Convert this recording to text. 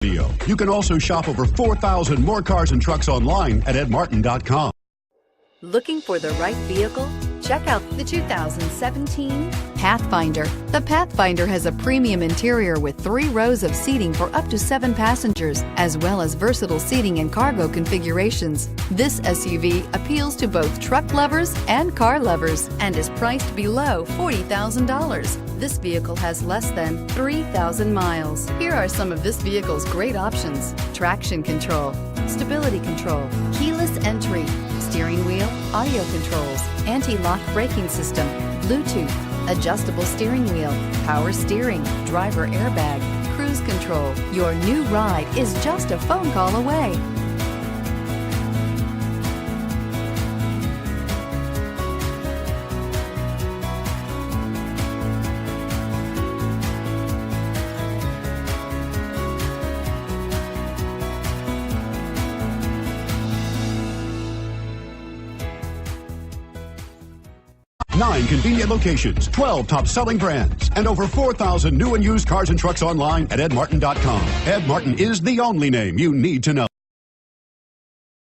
video. You can also shop over 4,000 more cars and trucks online at edmartin.com. Looking for the right vehicle? Check out the 2017 Pathfinder. The Pathfinder has a premium interior with 3 rows of seating for up to 7 passengers, as well as versatile seating and cargo configurations. This SUV appeals to both truck lovers and car lovers and is priced below $40,000. This vehicle has less than 3,000 miles. Here are some of this vehicle's great options: traction control, stability control, keyless entry, steering wheel audio controls, anti-lock braking system, Bluetooth, adjustable steering wheel, power steering, driver airbag, cruise control. Your new ride is just a phone call away. Nine convenient locations, 12 top-selling brands, and over 4,000 new and used cars and trucks online at edmartin.com. Ed Martin is the only name you need to know.